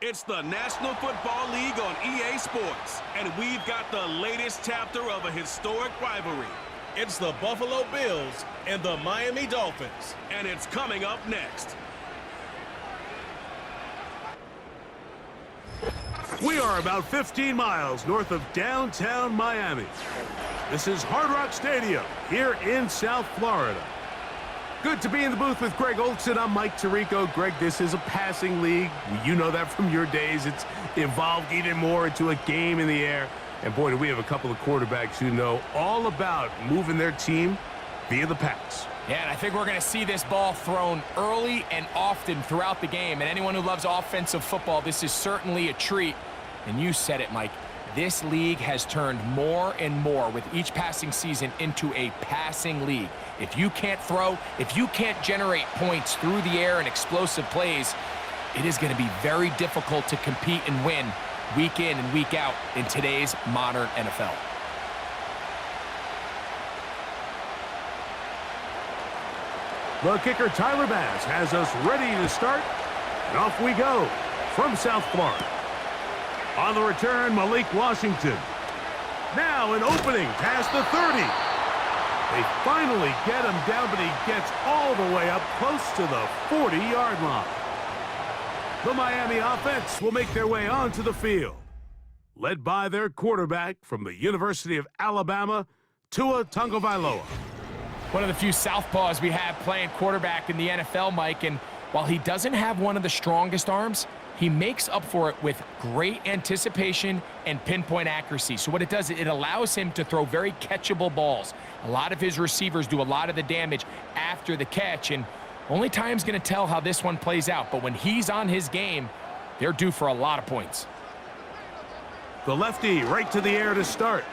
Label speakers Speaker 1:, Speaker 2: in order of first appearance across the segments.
Speaker 1: It's the National Football League on EA Sports, and we've got the latest chapter of a historic rivalry. It's the Buffalo Bills and the Miami Dolphins, and it's coming up next.
Speaker 2: We are about 15 miles north of downtown Miami. This is Hard Rock Stadium here in South Florida. Good to be in the booth with Greg Olson. I'm Mike Tirico. Greg, this is a passing league. You know that from your days. It's evolved even more into a game in the air. And boy, do we have a couple of quarterbacks who know all about moving their team via the pass.
Speaker 3: Yeah, and I think we're going to see this ball thrown early and often throughout the game. And anyone who loves offensive football, this is certainly a treat. And you said it, Mike. This league has turned more and more with each passing season into a passing league. If you can't throw, if you can't generate points through the air and explosive plays, it is going to be very difficult to compete and win week in and week out in today's modern NFL.
Speaker 2: The kicker, Tyler Bass, has us ready to start. And off we go from South Florida. On the return, Malik Washington. Now an opening past the 30. They finally get him down, but he gets all the way up close to the 40-yard line. The Miami offense will make their way onto the field, led by their quarterback from the University of Alabama, Tua Tagovailoa.
Speaker 3: One of the few southpaws we have playing quarterback in the NFL, Mike, and while he doesn't have one of the strongest arms, he makes up for it with great anticipation and pinpoint accuracy. So what it does, it allows him to throw very catchable balls. A lot of his receivers do a lot of the damage after the catch, and only time's going to tell how this one plays out. But when he's on his game, they're due for a lot of points.
Speaker 2: The lefty right to the air to start.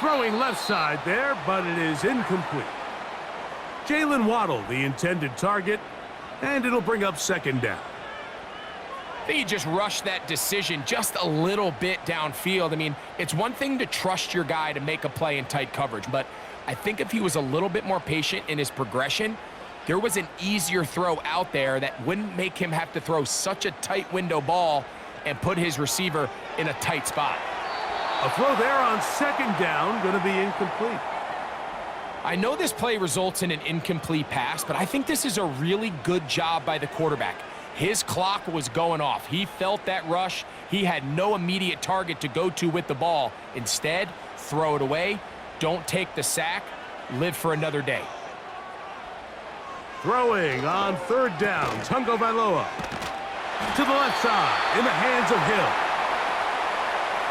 Speaker 2: Throwing left side there, but it is incomplete. Jalen Waddle, the intended target, and it'll bring up second down.
Speaker 3: I think he just rushed that decision just a little bit downfield. I mean, it's one thing to trust your guy to make a play in tight coverage, but I think if he was a little bit more patient in his progression, there was an easier throw out there that wouldn't make him have to throw such a tight window ball and put his receiver in a tight spot.
Speaker 2: A throw there on second down, going to be incomplete.
Speaker 3: I know this play results in an incomplete pass, but I think this is a really good job by the quarterback. His clock was going off. He felt that rush. He had no immediate target to go to with the ball. Instead, throw it away. Don't take the sack. Live for another day.
Speaker 2: Throwing on third down, Tagovailoa to the left side in the hands of Hill.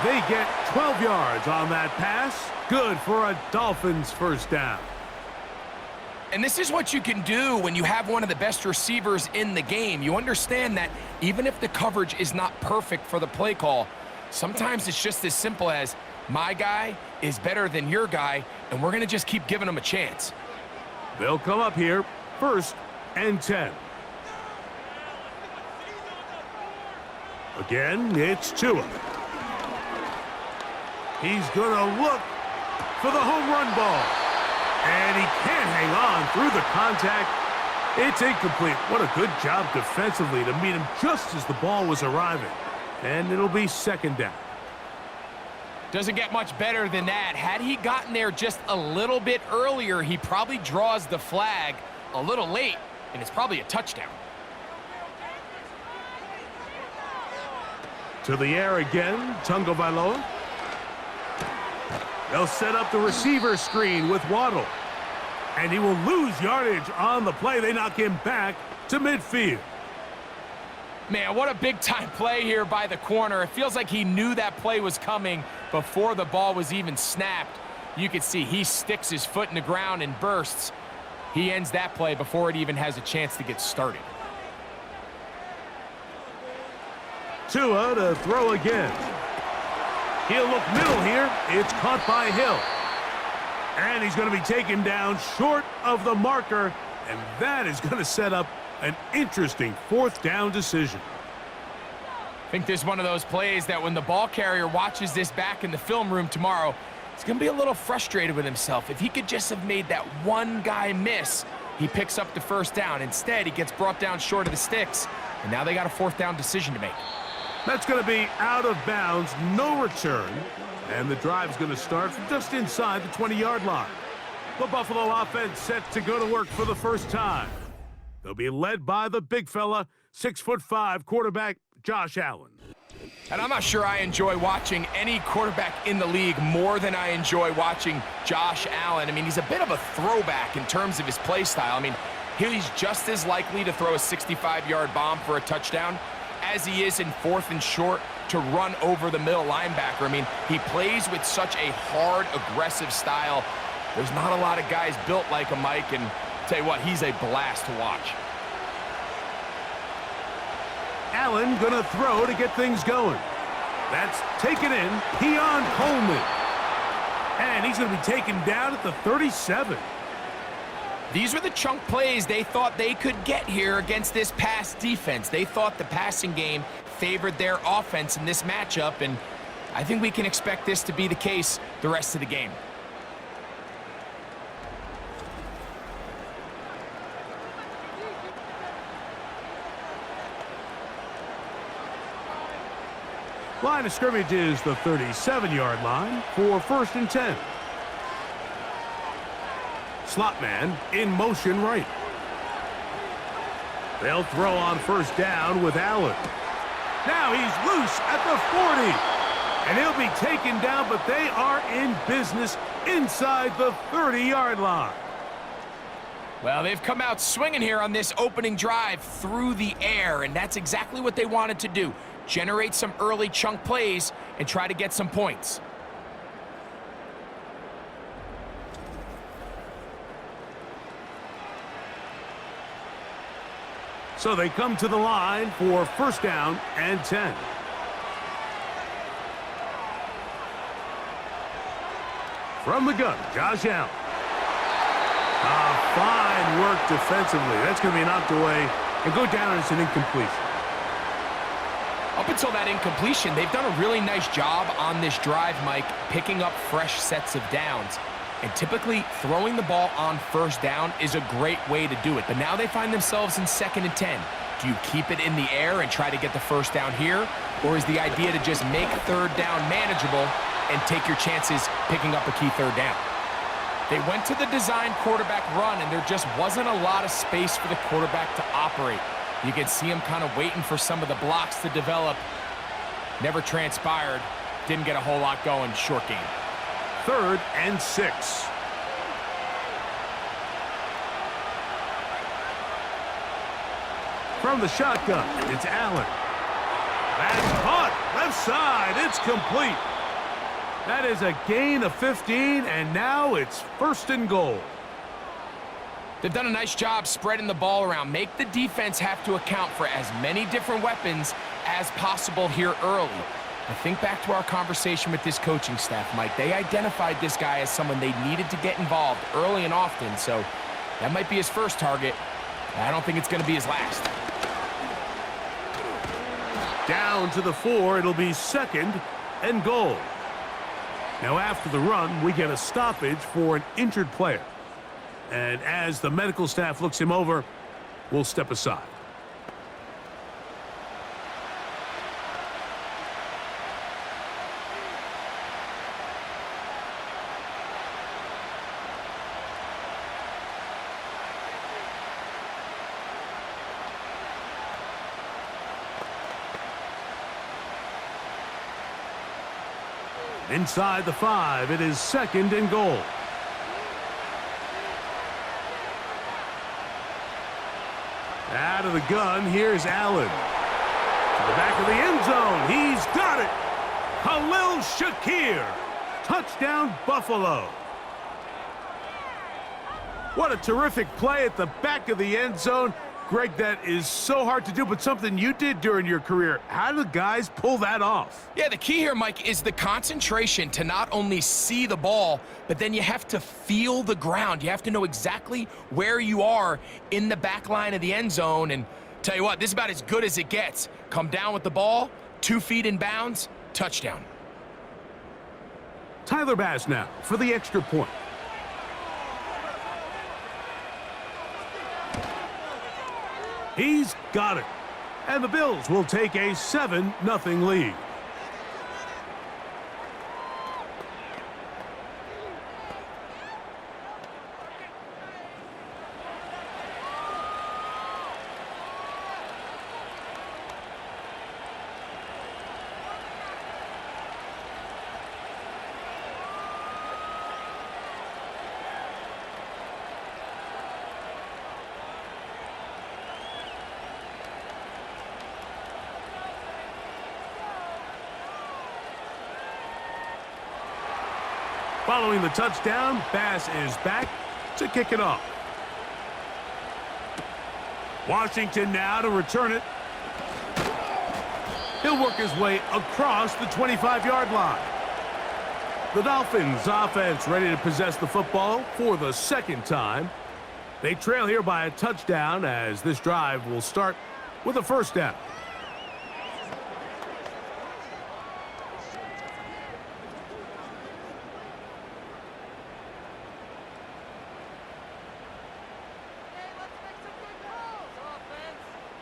Speaker 2: They get 12 yards on that pass. Good for a Dolphins first down.
Speaker 3: And this is what you can do when you have one of the best receivers in the game. You understand that even if the coverage is not perfect for the play call, sometimes it's just as simple as my guy is better than your guy, and we're going to just keep giving him a chance.
Speaker 2: They'll come up here, 1st and 10. Again, it's Tua. He's going to look for the home run ball. And he can't hang on through the contact. It's incomplete. What a good job defensively to meet him just as the ball was arriving. And it'll be second down.
Speaker 3: Doesn't get much better than that. Had he gotten there just a little bit earlier, he probably draws the flag a little late, and it's probably a touchdown.
Speaker 2: To the air again, Tagovailoa. They'll set up the receiver screen with Waddle. And he will lose yardage on the play. They knock him back to midfield.
Speaker 3: Man, what a big-time play here by the corner. It feels like he knew that play was coming before the ball was even snapped. You can see he sticks his foot in the ground and bursts. He ends that play before it even has a chance to get started.
Speaker 2: Tua to throw again. He'll look middle here. It's caught by Hill. And he's going to be taken down short of the marker. And that is going to set up an interesting 4th down decision.
Speaker 3: I think this is one of those plays that when the ball carrier watches this back in the film room tomorrow, he's going to be a little frustrated with himself. If he could just have made that one guy miss, he picks up the first down. Instead, he gets brought down short of the sticks, and now they got a 4th down decision to make.
Speaker 2: That's going to be out of bounds, no return. And the drive's going to start from just inside the 20-yard line. The Buffalo offense set to go to work for the first time. They'll be led by the big fella, 6'5" quarterback Josh Allen.
Speaker 3: And I'm not sure I enjoy watching any quarterback in the league more than I enjoy watching Josh Allen. I mean, he's a bit of a throwback in terms of his play style. I mean, he's just as likely to throw a 65-yard bomb for a touchdown as he is in 4th and short to run over the middle linebacker. I mean, he plays with such a hard, aggressive style. There's not a lot of guys built like him, Mike, and tell you what, he's a blast to watch.
Speaker 2: Allen gonna throw to get things going. That's taken in, Keon Coleman. And he's gonna be taken down at the 37.
Speaker 3: These were the chunk plays they thought they could get here against this pass defense. They thought the passing game favored their offense in this matchup, and I think we can expect this to be the case the rest of the game.
Speaker 2: Line of scrimmage is the 37-yard line for 1st and 10. Slot man in motion right. They'll throw on 1st down with Allen. Now he's loose at the 40. And he'll be taken down, but they are in business inside the 30-yard line.
Speaker 3: Well, they've come out swinging here on this opening drive through the air, and that's exactly what they wanted to do. Generate some early chunk plays and try to get some points.
Speaker 2: So they come to the line for 1st down and 10. From the gun, Josh Allen. Fine work defensively. That's going to be knocked away and go down as an incompletion.
Speaker 3: Up until that incompletion, they've done a really nice job on this drive, Mike, picking up fresh sets of downs. And typically, throwing the ball on 1st down is a great way to do it. But now they find themselves in 2nd and 10. Do you keep it in the air and try to get the 1st down here? Or is the idea to just make 3rd down manageable and take your chances picking up a key 3rd down? They went to the design quarterback run, and there just wasn't a lot of space for the quarterback to operate. You can see him kind of waiting for some of the blocks to develop. Never transpired. Didn't get a whole lot going. Short game.
Speaker 2: 3rd and 6. From the shotgun, it's Allen. That's caught. Left side. It's complete. That is a gain of 15, and now it's 1st and goal.
Speaker 3: They've done a nice job spreading the ball around. Make the defense have to account for as many different weapons as possible here early. I think back to our conversation with this coaching staff, Mike. They identified this guy as someone they needed to get involved early and often, so that might be his first target. I don't think it's going to be his last.
Speaker 2: Down to the 4, it'll be 2nd and goal. Now after the run, we get a stoppage for an injured player. And as the medical staff looks him over, we'll step aside. Inside the 5, it is 2nd and goal. Out of the gun, here's Allen. To the back of the end zone, he's got it! Khalil Shakir, touchdown Buffalo. What a terrific play at the back of the end zone. Greg, that is so hard to do, but something you did during your career. How do the guys pull that off?
Speaker 3: Yeah, the key here, Mike, is the concentration to not only see the ball, but then you have to feel the ground. You have to know exactly where you are in the back line of the end zone. And tell you what, this is about as good as it gets. Come down with the ball, 2 feet in bounds, touchdown.
Speaker 2: Tyler Bass now for the extra point. He's got it. And the Bills will take a 7-0 lead. Following the touchdown, Bass is back to kick it off. Washington now to return it. He'll work his way across the 25-yard line. The Dolphins offense ready to possess the football for the second time. They trail here by a touchdown as this drive will start with a first down.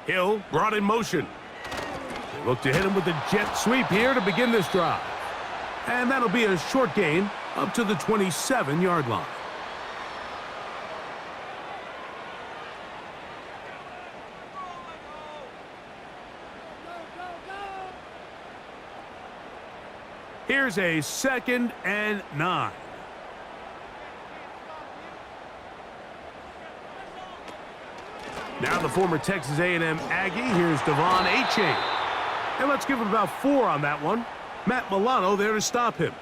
Speaker 2: Hill brought in motion. They look to hit him with the jet sweep here to begin this drive. And that'll be a short gain up to the 27-yard line. Here's a 2nd and 9. Now the former Texas A&M Aggie. Here's Devon Achane. And let's give him about 4 on that one. Matt Milano there to stop him.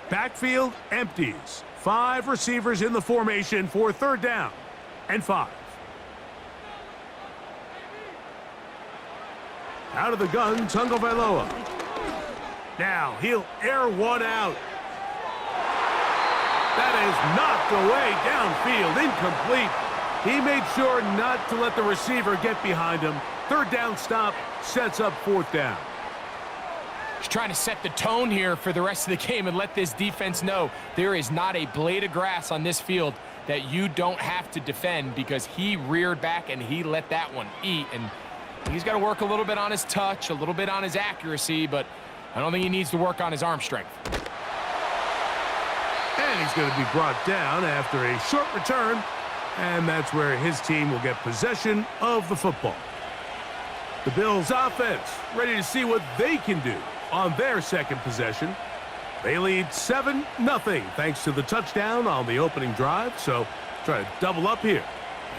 Speaker 2: Backfield empties. 5 receivers in the formation for 3rd down and 5. Out of the gun, Tagovailoa. Now he'll air one out. That is knocked away downfield, incomplete. He made sure not to let the receiver get behind him. 3rd down stop sets up 4th down.
Speaker 3: He's trying to set the tone here for the rest of the game and let this defense know there is not a blade of grass on this field that you don't have to defend, because he reared back and he let that one eat. And he's got to work a little bit on his touch, a little bit on his accuracy, but I don't think he needs to work on his arm strength.
Speaker 2: And he's going to be brought down after a short return, and that's where his team will get possession of the football. The Bills offense ready to see what they can do on their second possession. They lead 7-0 thanks to the touchdown on the opening drive, so try to double up here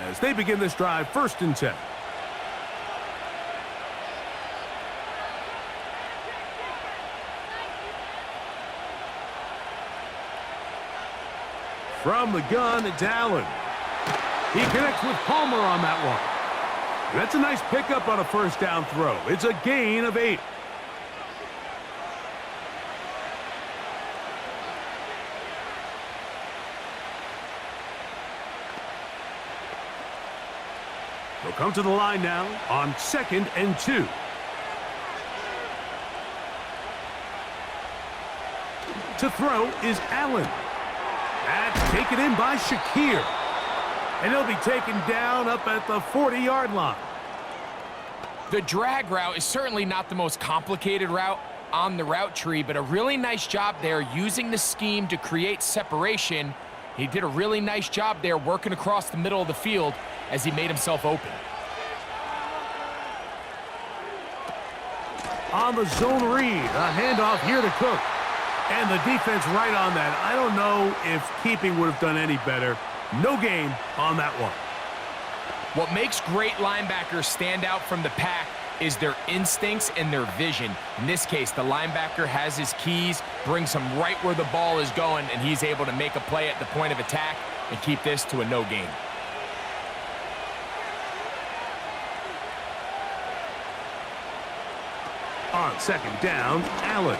Speaker 2: as they begin this drive 1st and 10. From the gun, it's Allen. He connects with Palmer on that one. That's a nice pickup on a 1st down throw. It's a gain of 8. They'll come to the line now on 2nd and 2. To throw is Allen. That's taken in by Shakir. And he'll be taken down up at the 40-yard line.
Speaker 3: The drag route is certainly not the most complicated route on the route tree, but a really nice job there using the scheme to create separation. He did a really nice job there working across the middle of the field as he made himself open.
Speaker 2: On the zone read, a handoff here to Cook. And the defense right on that. I don't know if keeping would have done any better. No gain on that one.
Speaker 3: What makes great linebackers stand out from the pack is their instincts and their vision. In this case, the linebacker has his keys, brings him right where the ball is going, and he's able to make a play at the point of attack and keep this to a no gain.
Speaker 2: On 2nd down, Allen.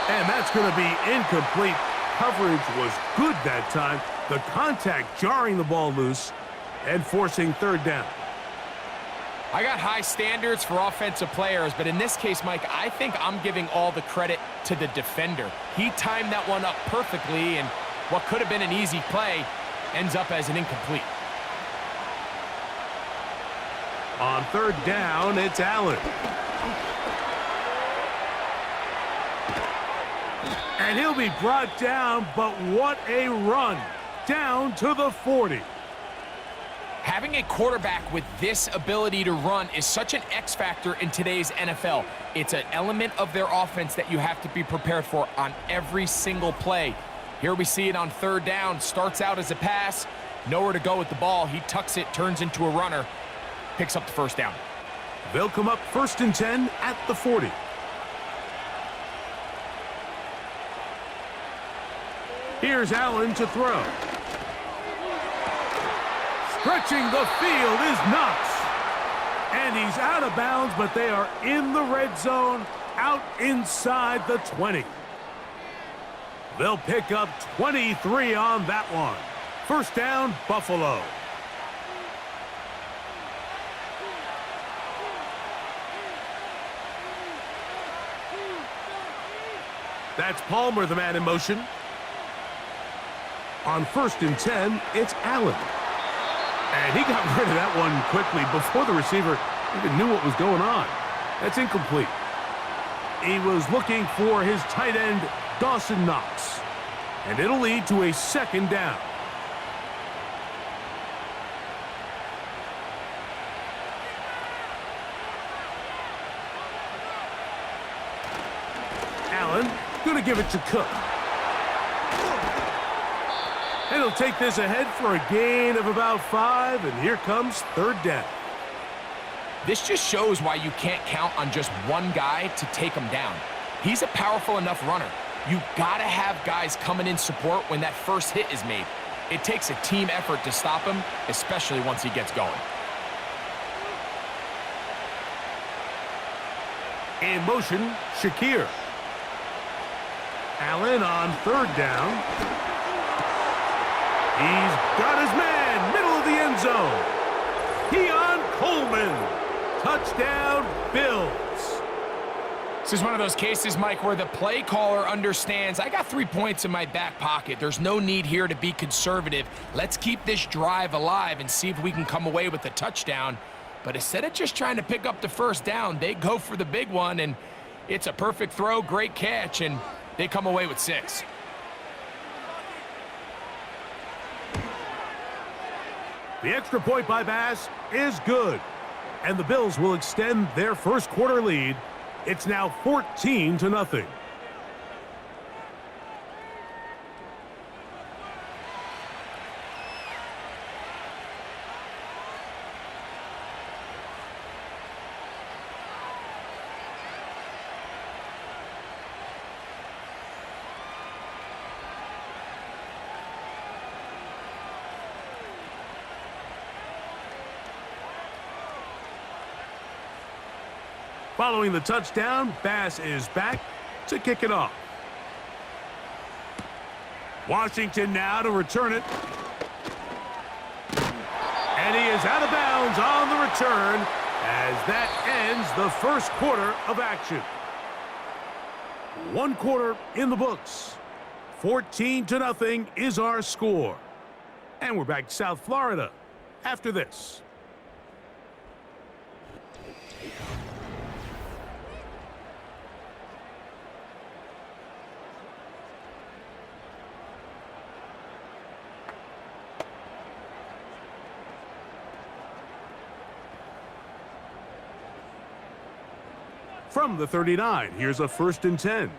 Speaker 2: And that's going to be incomplete. Coverage was good that time. The contact jarring the ball loose and forcing 3rd down.
Speaker 3: I got high standards for offensive players, but in this case, Mike, I think I'm giving all the credit to the defender. He timed that one up perfectly, and what could have been an easy play ends up as an incomplete.
Speaker 2: On third down, it's Allen. And he'll be brought down, but what a run. Down to the 40.
Speaker 3: Having a quarterback with this ability to run is such an X factor in today's NFL. It's an element of their offense that you have to be prepared for on every single play. Here we see it on third down. Starts out as a pass. Nowhere to go with the ball. He tucks it, turns into a runner. Picks up the first down.
Speaker 2: They'll come up 1st and 10 at the 40. Here's Allen to throw. Stretching the field is Knox. And he's out of bounds, but they are in the red zone, out inside the 20. They'll pick up 23 on that one. First down, Buffalo. That's Palmer, the man in motion. On 1st and 10, it's Allen. And he got rid of that one quickly before the receiver even knew what was going on. That's incomplete. He was looking for his tight end, Dawson Knox. And it'll lead to a second down. Allen going to give it to Cook. And he'll take this ahead for a gain of about 5, and here comes third down.
Speaker 3: This just shows why you can't count on just one guy to take him down. He's a powerful enough runner. You gotta have guys coming in support when that first hit is made. It takes a team effort to stop him, especially once he gets going.
Speaker 2: In motion, Shakir. Allen on third down. He's got his man, middle of the end zone. Keon Coleman. Touchdown, Bills.
Speaker 3: This is one of those cases, Mike, where the play caller understands, I got 3 points in my back pocket. There's no need here to be conservative. Let's keep this drive alive and see if we can come away with a touchdown. But instead of just trying to pick up the first down, they go for the big one, and it's a perfect throw, great catch, and they come away with 6.
Speaker 2: The extra point by Bass is good. And the Bills will extend their first quarter lead. It's now 14-0. Following the touchdown, Bass is back to kick it off. Washington now to return it. And he is out of bounds on the return as that ends the first quarter of action. 1 quarter in the books. 14-0 is our score. And we're back to South Florida after this. From the 39, here's a 1st and 10.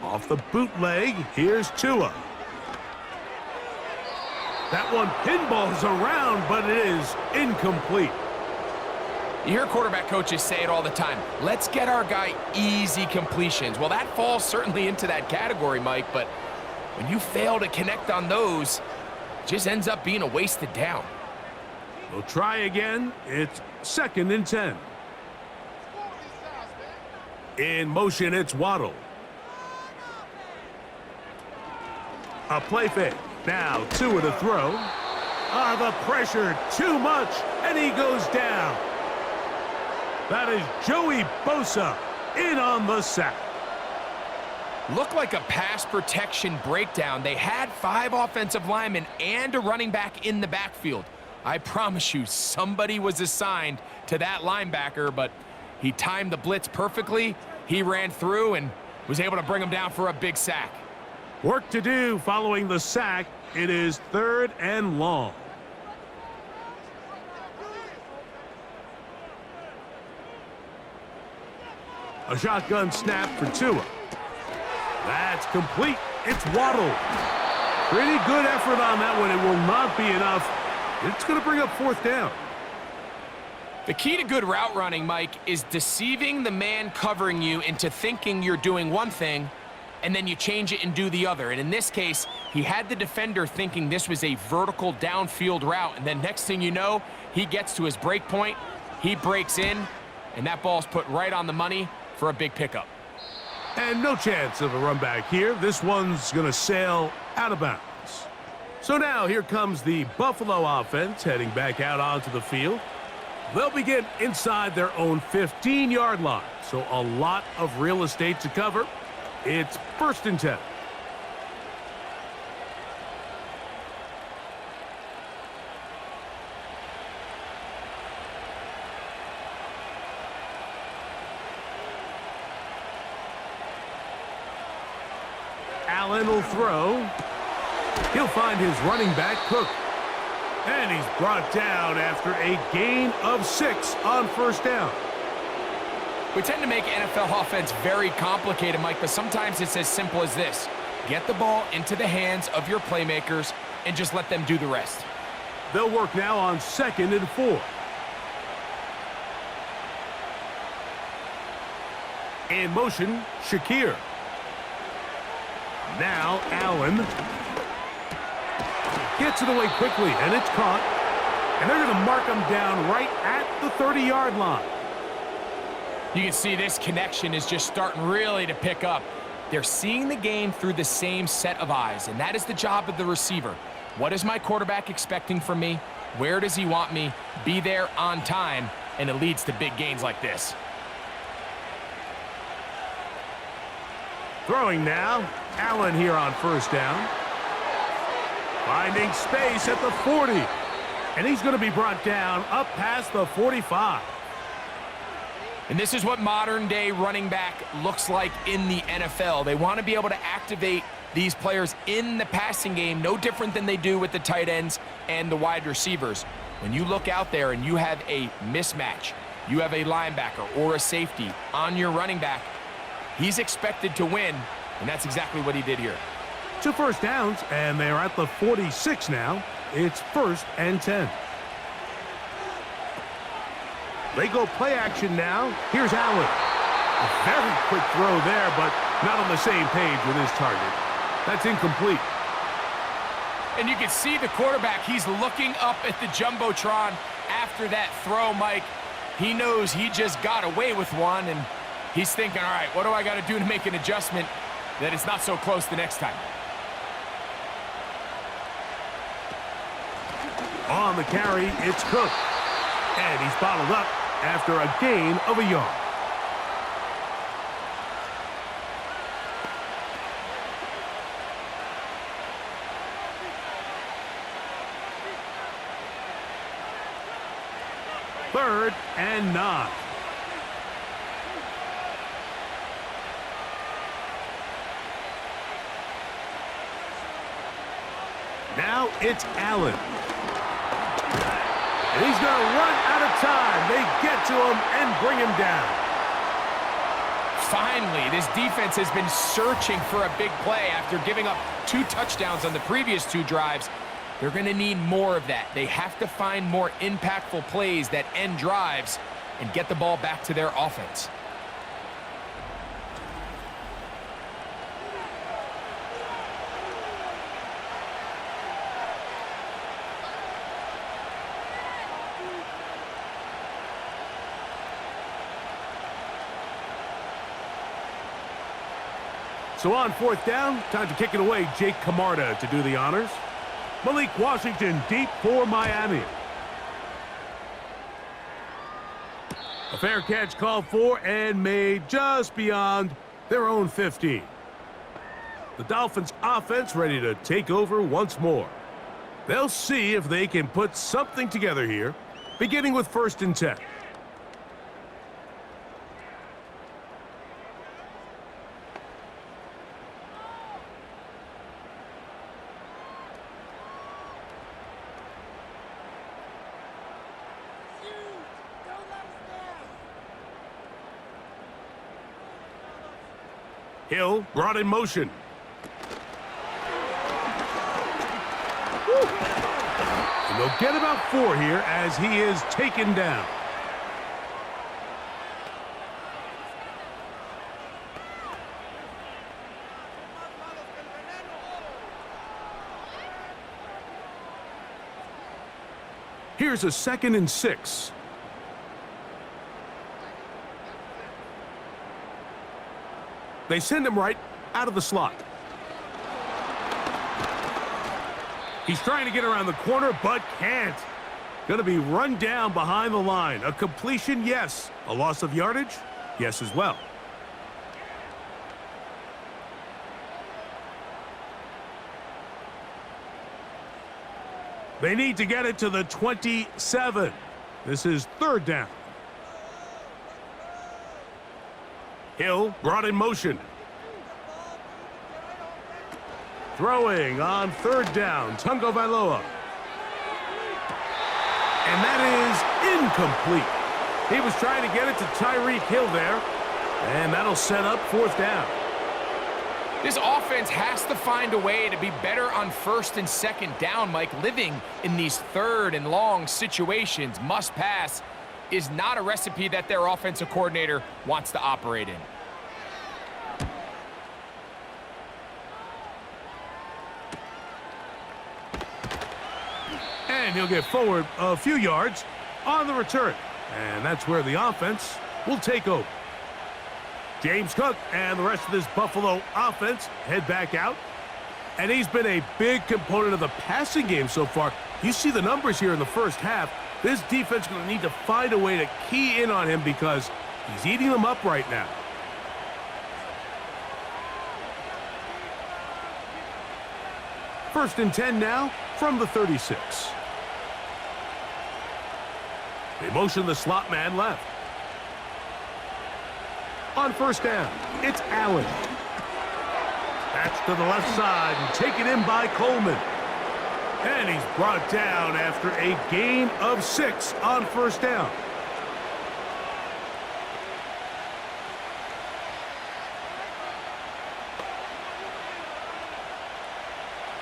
Speaker 2: Off the bootleg, here's Tua. That one pinballs around, but it is incomplete.
Speaker 3: You hear quarterback coaches say it all the time. Let's get our guy easy completions. Well, that falls certainly into that category, Mike, but when you fail to connect on those, it just ends up being a wasted down.
Speaker 2: We'll try again. It's 2nd and 10. In motion, it's Waddle. A play fake. Now Tua to throw. The pressure too much, and he goes down. That is Joey Bosa in on the sack.
Speaker 3: Looked like a pass protection breakdown. They had 5 offensive linemen and a running back in the backfield. I promise you, somebody was assigned to that linebacker, but he timed the blitz perfectly. He ran through and was able to bring him down for a big sack.
Speaker 2: Work to do following the sack. It is 3rd and long. A shotgun snap for Tua. That's complete. It's Waddle. Pretty good effort on that one. It will not be enough. It's going to bring up 4th down.
Speaker 3: The key to good route running, Mike, is deceiving the man covering you into thinking you're doing one thing, and then you change it and do the other. And in this case, he had the defender thinking this was a vertical downfield route, and then next thing you know, he gets to his break point, he breaks in, and that ball's put right on the money for a big pickup.
Speaker 2: And no chance of a run back here. This one's going to sail out of bounds. So now here comes the Buffalo offense heading back out onto the field. They'll begin inside their own 15-yard line. So a lot of real estate to cover. It's 1st and 10. Allen will throw. He'll find his running back, Cook. And he's brought down after a gain of 6 on 1st down.
Speaker 3: We tend to make NFL offense very complicated, Mike, but sometimes it's as simple as this. Get the ball into the hands of your playmakers and just let them do the rest.
Speaker 2: They'll work now on 2nd and 4. In motion, Shakir. Now Allen gets it away quickly, and it's caught. And they're going to mark him down right at the 30-yard line.
Speaker 3: You can see this connection is just starting really to pick up. They're seeing the game through the same set of eyes, and that is the job of the receiver. What is my quarterback expecting from me? Where does he want me? Be there on time, and it leads to big gains like this.
Speaker 2: Throwing now, Allen here on 1st down. Finding space at the 40. And he's going to be brought down up past the 45.
Speaker 3: And this is what modern-day running back looks like in the NFL. They want to be able to activate these players in the passing game, no different than they do with the tight ends and the wide receivers. When you look out there and you have a mismatch, you have a linebacker or a safety on your running back, he's expected to win, and that's exactly what he did here.
Speaker 2: 2 first downs, and they're at the 46 now. It's 1st and 10. They go play action now. Here's Allen. A very quick throw there, but not on the same page with his target. That's incomplete.
Speaker 3: And you can see the quarterback. He's looking up at the Jumbotron after that throw, Mike. He knows he just got away with one, and he's thinking, all right, what do I got to do to make an adjustment that it's not so close the next time?
Speaker 2: On the carry, it's Cook. And he's bottled up after a gain of a yard. Third and 9. Now it's Allen. And he's going to run out of time. They get to him and bring him down.
Speaker 3: Finally, this defense has been searching for a big play after giving up 2 touchdowns on the previous 2 drives. They're going to need more of that. They have to find more impactful plays that end drives and get the ball back to their offense.
Speaker 2: So on 4th down, time to kick it away. Jake Camarda to do the honors. Malik Washington deep for Miami. A fair catch called for and made just beyond their own 15. The Dolphins offense ready to take over once more. They'll see if they can put something together here, beginning with 1st and 10. Hill brought in motion. And they'll get about 4 here as he is taken down. Here's a 2nd and 6. They send him right out of the slot. He's trying to get around the corner, but can't. Going to be run down behind the line. A completion, yes. A loss of yardage, yes as well. They need to get it to the 27. This is 3rd down. Hill brought in motion. Throwing on 3rd down, Tungo Vailoa. And that is incomplete. He was trying to get it to Tyreek Hill there, and that'll set up 4th down.
Speaker 3: This offense has to find a way to be better on 1st and 2nd down, Mike. Living in these 3rd and long situations, must pass, is not a recipe that their offensive coordinator wants to operate in.
Speaker 2: And he'll get forward a few yards on the return. And that's where the offense will take over. James Cook and the rest of this Buffalo offense head back out. And he's been a big component of the passing game so far. You see the numbers here in the first half. This defense is going to need to find a way to key in on him because he's eating them up right now. First and 10 now from the 36. They motion the slot man left. On 1st down, it's Allen. That's to the left side and taken in by Coleman. And he's brought down after a gain of 6 on 1st down.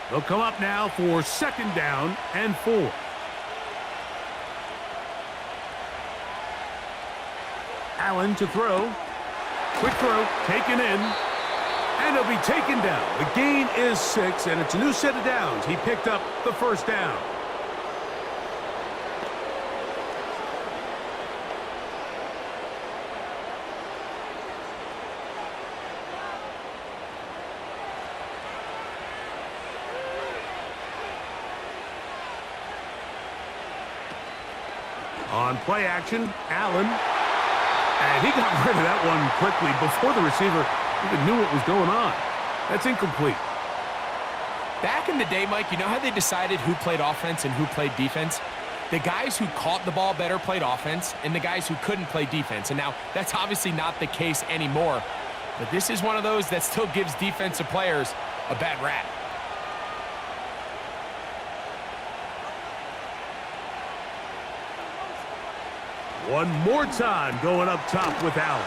Speaker 2: They'll come up now for 2nd down and 4. Allen to throw. Quick throw, taken in. And he'll be taken down. The gain is 6, and it's a new set of downs. He picked up the 1st down. On play action, Allen. And he got rid of that one quickly before the receiver even knew what was going on. That's incomplete.
Speaker 3: Back in the day, Mike, you know how they decided who played offense and who played defense? The guys who caught the ball better played offense, and the guys who couldn't play defense. And now, that's obviously not the case anymore. But this is one of those that still gives defensive players a bad rap.
Speaker 2: One more time going up top with Allen.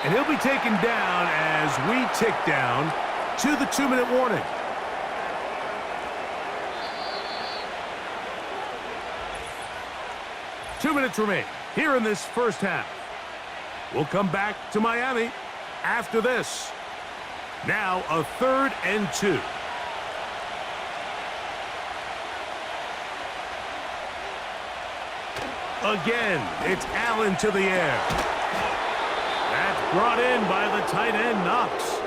Speaker 2: And he'll be taken down as we tick down to the 2-minute warning. Two minutes remain here in this first half. We'll come back to Miami after this. Now a 3rd and 2. Again, it's Allen to the air. That's brought in by the tight end, Knox.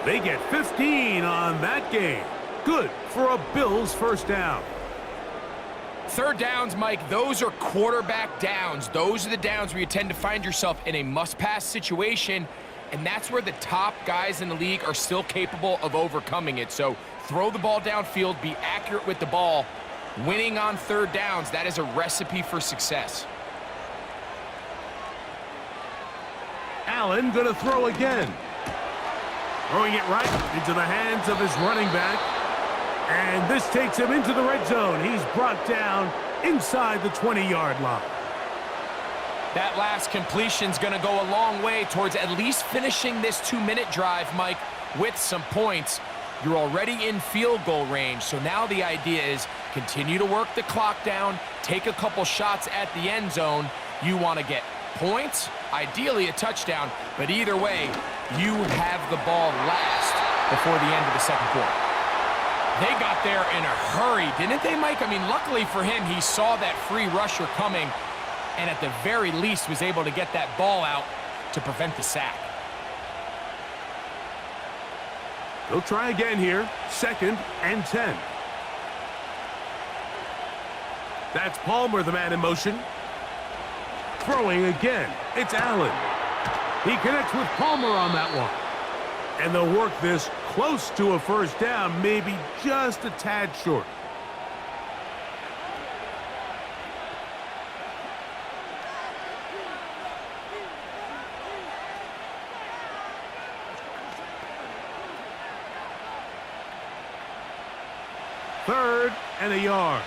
Speaker 2: They get 15 on that game. Good for a Bills first down.
Speaker 3: Third downs, Mike, those are quarterback downs. Those are the downs where you tend to find yourself in a must-pass situation, and that's where the top guys in the league are still capable of overcoming it. So throw the ball downfield, be accurate with the ball. Winning on third downs, that is a recipe for success.
Speaker 2: Allen going to throw again. Throwing it right into the hands of his running back. And this takes him into the red zone. He's brought down inside the 20-yard line.
Speaker 3: That last completion's going to go a long way towards at least finishing this 2-minute drive, Mike, with some points. You're already in field goal range, so now the idea is continue to work the clock down, take a couple shots at the end zone. You want to get points, ideally a touchdown, but either way, you have the ball last before the end of the second quarter. They got there in a hurry, didn't they, Mike? I mean, luckily for him, he saw that free rusher coming and at the very least was able to get that ball out to prevent the sack.
Speaker 2: They'll try again here. 2nd and 10. That's Palmer, the man in motion. Throwing again. It's Allen. He connects with Palmer on that one. And they'll work this close to a first down, maybe just a tad short. Third and a yard.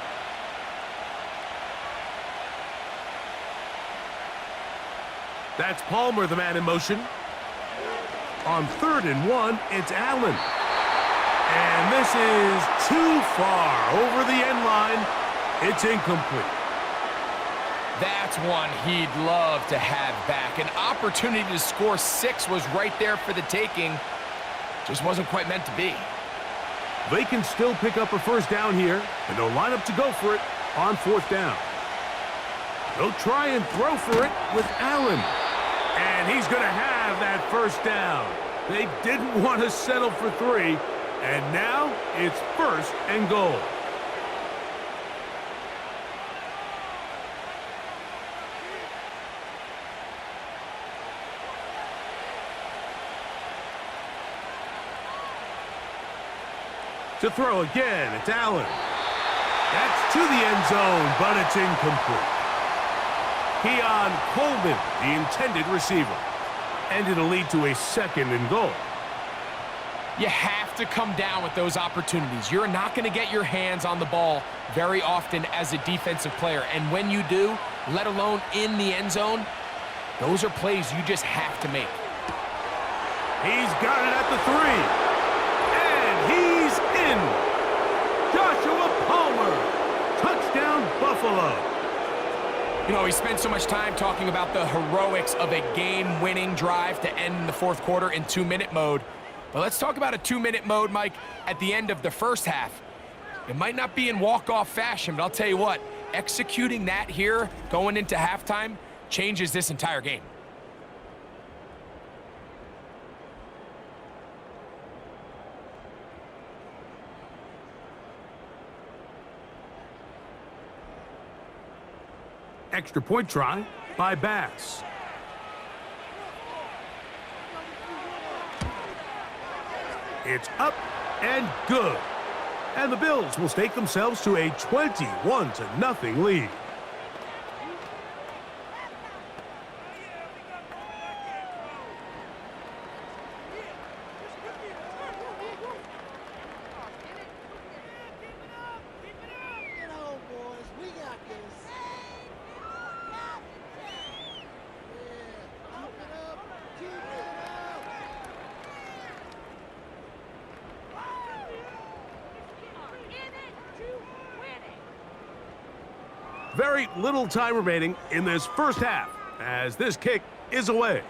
Speaker 2: That's Palmer, the man in motion. On 3rd and 1, it's Allen. And this is too far over the end line. It's incomplete.
Speaker 3: That's one he'd love to have back. An opportunity to score 6 was right there for the taking. Just wasn't quite meant to be.
Speaker 2: They can still pick up a first down here, and they'll line up to go for it on 4th down. They'll try and throw for it with Allen. And he's going to have that first down. They didn't want to settle for 3, and now it's 1st and goal. To throw again, it's Allen. That's to the end zone, but it's incomplete. Keon Coleman, the intended receiver. And it'll lead to a 2nd and goal.
Speaker 3: You have to come down with those opportunities. You're not going to get your hands on the ball very often as a defensive player. And when you do, let alone in the end zone, those are plays you just have to make.
Speaker 2: He's got it at the 3. And he's in. Joshua Palmer. Touchdown, Buffalo.
Speaker 3: You know, we spent so much time talking about the heroics of a game-winning drive to end the 4th quarter in 2-minute mode. But let's talk about a 2-minute mode, Mike, at the end of the first half. It might not be in walk-off fashion, but I'll tell you what, executing that here going into halftime changes this entire game.
Speaker 2: Extra point try by Bass. It's up and good. And the Bills will stake themselves to a 21-0 lead. Very little time remaining in this first half as this kick is away.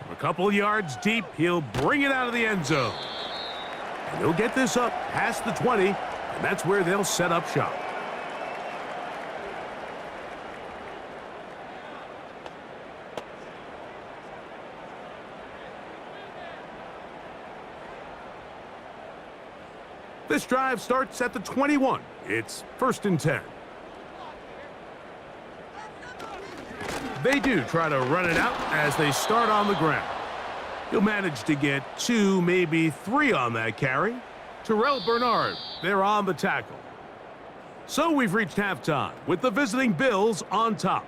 Speaker 2: From a couple yards deep, he'll bring it out of the end zone. And he'll get this up past the 20, and that's where they'll set up shop. This drive starts at the 21. It's 1st and 10. They do try to run it out as they start on the ground. He'll manage to get 2, maybe 3 on that carry. Terrell Bernard, they're on the tackle. So we've reached halftime with the visiting Bills on top.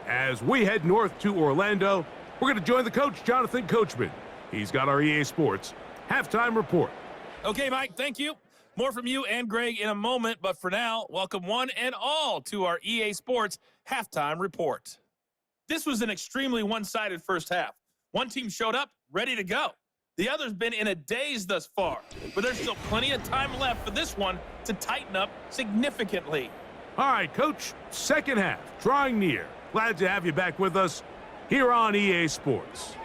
Speaker 2: As we head north to Orlando, we're going to join the coach, Jonathan Coachman. He's got our EA Sports halftime report.
Speaker 4: Okay, Mike, thank you. More from you and Greg in a moment, but for now, welcome one and all to our EA Sports halftime report. This was an extremely one-sided first half. One team showed up, ready to go. The other's been in a daze thus far, but there's still plenty of time left for this one to tighten up significantly.
Speaker 2: All right, Coach, second half, drawing near. Glad to have you back with us here on EA Sports.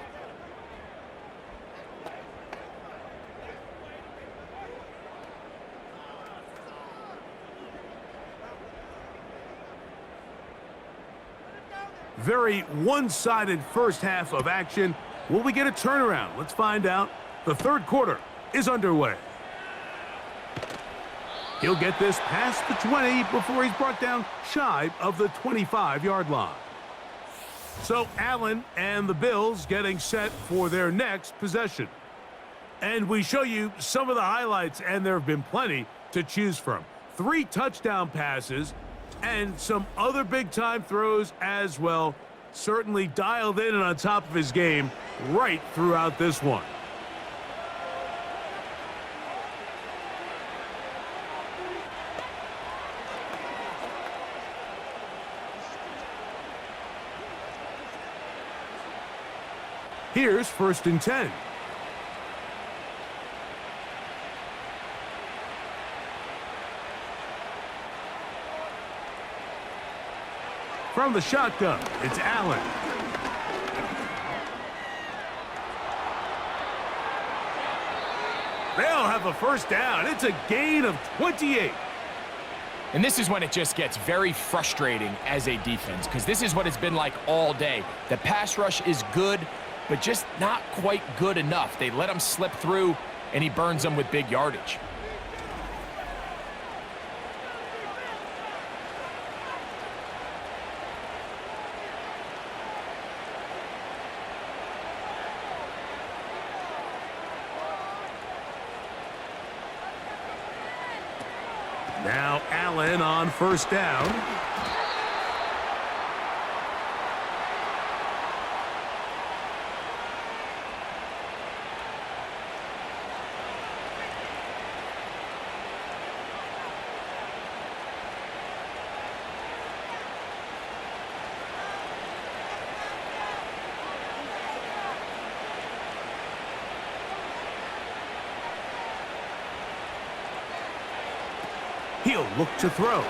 Speaker 2: Very one-sided first half of action. Will we get a turnaround? Let's find out. The third quarter is underway. He'll get this past the 20 before he's brought down shy of the 25-yard line. So Allen and the Bills getting set for their next possession. And we show you some of the highlights, and there have been plenty to choose from. 3 touchdown passes and some other big-time throws as well. Certainly dialed in and on top of his game right throughout this one. Here's 1st and 10. From the shotgun, it's Allen. They'll have a first down. It's a gain of 28.
Speaker 3: And this is when it just gets very frustrating as a defense, because this is what it's been like all day. The pass rush is good, but just not quite good enough. They let him slip through, and he burns them with big yardage.
Speaker 2: Now Allen on first down. He'll look to throw.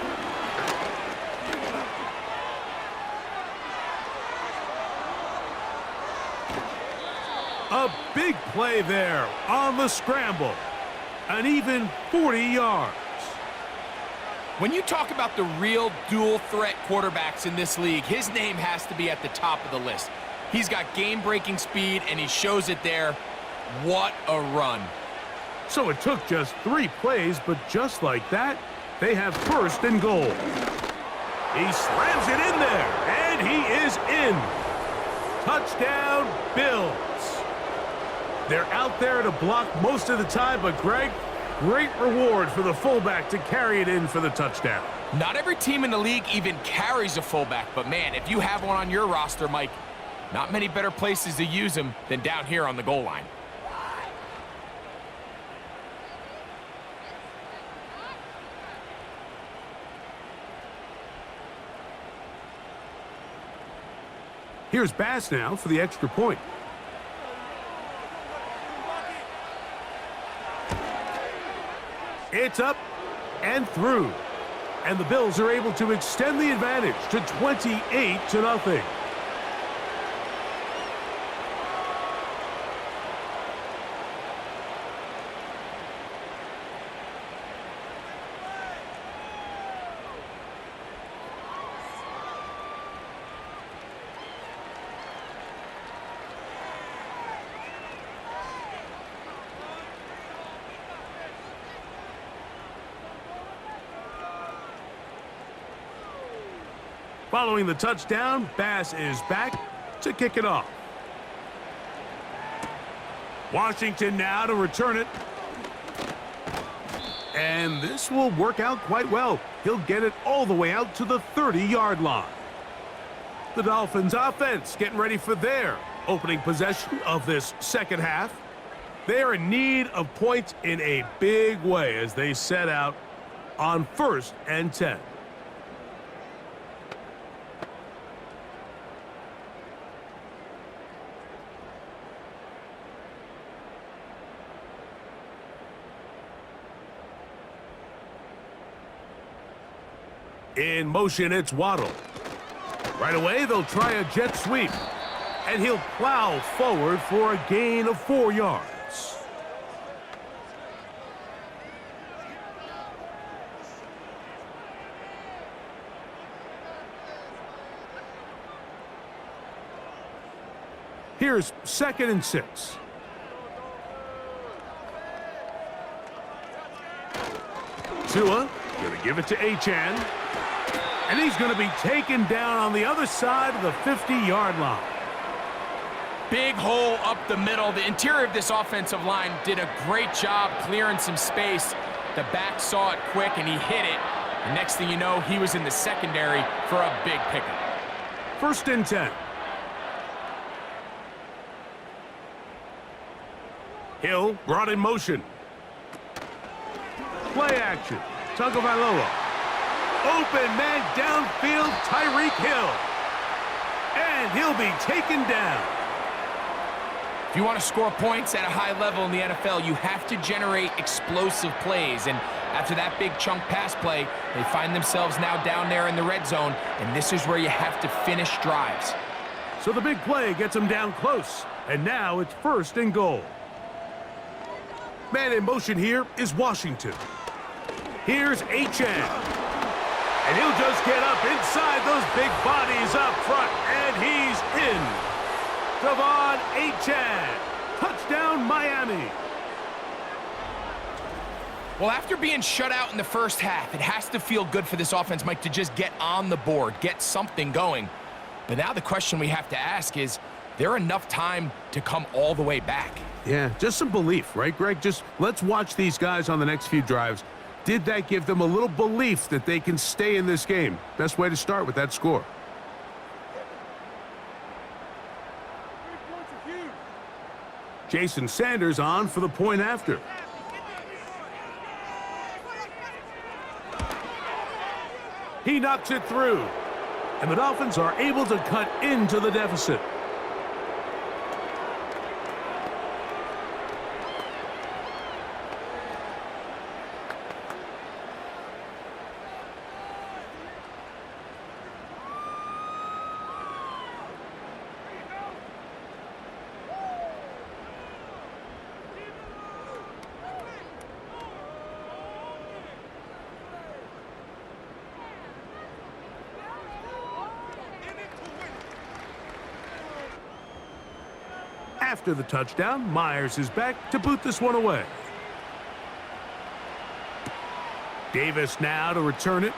Speaker 2: A big play there on the scramble. An even 40 yards.
Speaker 3: When you talk about the real dual-threat quarterbacks in this league, his name has to be at the top of the list. He's got game-breaking speed, and he shows it there. What a run.
Speaker 2: So it took just 3 plays, but just like that, they have 1st and goal. He slams it in there, and he is in. Touchdown, Bills. They're out there to block most of the time, but Greg, great reward for the fullback to carry it in for the touchdown.
Speaker 3: Not every team in the league even carries a fullback, but man, if you have one on your roster, Mike, not many better places to use him than down here on the goal line.
Speaker 2: Here's Bass now for the extra point. It's up and through. And the Bills are able to extend the advantage to 28-0. Following the touchdown, Bass is back to kick it off. Washington now to return it. And this will work out quite well. He'll get it all the way out to the 30-yard line. The Dolphins offense getting ready for their opening possession of this second half. They're in need of points in a big way as they set out on 1st and 10. In motion, it's Waddle. Right away, they'll try a jet sweep. And he'll plow forward for a gain of 4 yards. Here's 2nd and 6. Tua going to give it to Achane. And he's going to be taken down on the other side of the 50-yard line.
Speaker 3: Big hole up the middle. The interior of this offensive line did a great job clearing some space. The back saw it quick, and he hit it. The next thing you know, he was in the secondary for a big pickup.
Speaker 2: 1st and 10. Hill brought in motion. Play action. Tagovailoa. Open man downfield, Tyreek Hill. And he'll be taken down.
Speaker 3: If you want to score points at a high level in the NFL, you have to generate explosive plays. And after that big chunk pass play, they find themselves now down there in the red zone. And this is where you have to finish drives.
Speaker 2: So the big play gets them down close. And now it's 1st and goal. Man in motion here is Washington. Here's Achane. And he'll just get up inside those big bodies up front. And he's in. Devon Achane. Touchdown, Miami.
Speaker 3: Well, after being shut out in the first half, it has to feel good for this offense, Mike, to just get on the board, get something going. But now the question we have to ask is there enough time to come all the way back?
Speaker 2: Yeah, just some belief, right, Greg? Just let's watch these guys on the next few drives. Did that give them a little belief that they can stay in this game? Best way to start with that score. Jason Sanders on for the point after. He knocks it through. And the Dolphins are able to cut into the deficit. After the touchdown, Myers is back to boot this one away. Davis now to return it.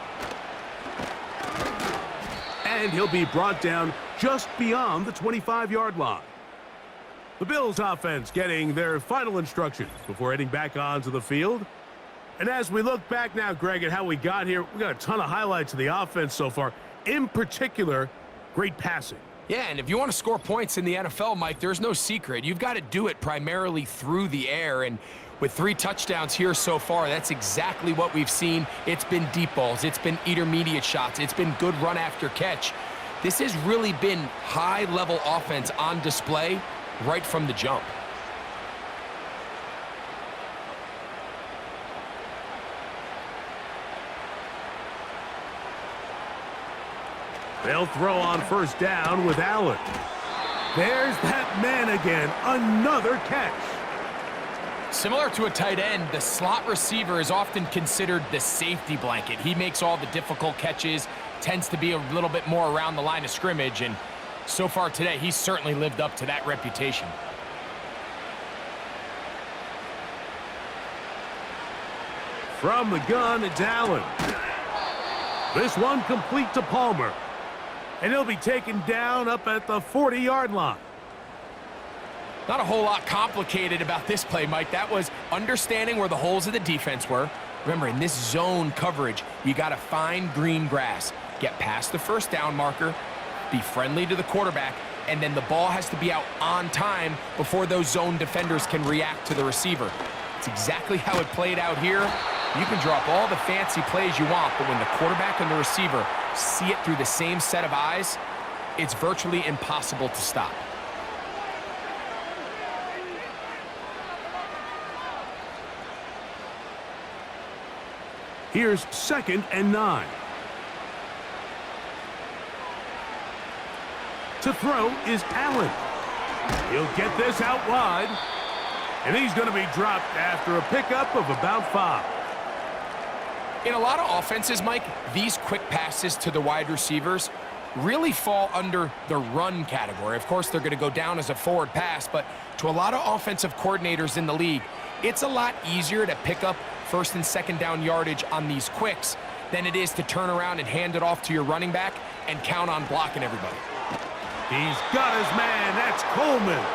Speaker 2: And he'll be brought down just beyond the 25-yard line. The Bills offense getting their final instructions before heading back onto the field. And as we look back now, Greg, at how we got here, we got a ton of highlights of the offense so far. In particular, great passing.
Speaker 3: Yeah, and if you want to score points in the NFL, Mike, there's no secret. You've got to do it primarily through the air, and with 3 touchdowns here so far, that's exactly what we've seen. It's been deep balls. It's been intermediate shots. It's been good run after catch. This has really been high-level offense on display right from the jump.
Speaker 2: They'll throw on first down with Allen. There's that man again. Another catch.
Speaker 3: Similar to a tight end, the slot receiver is often considered the safety blanket. He makes all the difficult catches, tends to be a little bit more around the line of scrimmage, and so far today, he's certainly lived up to that reputation.
Speaker 2: From the gun, it's Allen. This one complete to Palmer. And he'll be taken down up at the 40-yard line.
Speaker 3: Not a whole lot complicated about this play, Mike. That was understanding where the holes of the defense were. Remember, in this zone coverage, you got to find green grass, get past the first down marker, be friendly to the quarterback, and then the ball has to be out on time before those zone defenders can react to the receiver. It's exactly how it played out here. You can drop all the fancy plays you want, but when the quarterback and the receiver see it through the same set of eyes, it's virtually impossible to stop.
Speaker 2: Here's 2nd and 9. To throw is Allen. He'll get this out wide. And he's going to be dropped after a pickup of about 5.
Speaker 3: In a lot of offenses, Mike, these quick passes to the wide receivers really fall under the run category. Of course, they're going to go down as a forward pass, but to a lot of offensive coordinators in the league, it's a lot easier to pick up 1st and 2nd down yardage on these quicks than it is to turn around and hand it off to your running back and count on blocking everybody.
Speaker 2: He's got his man. That's Coleman.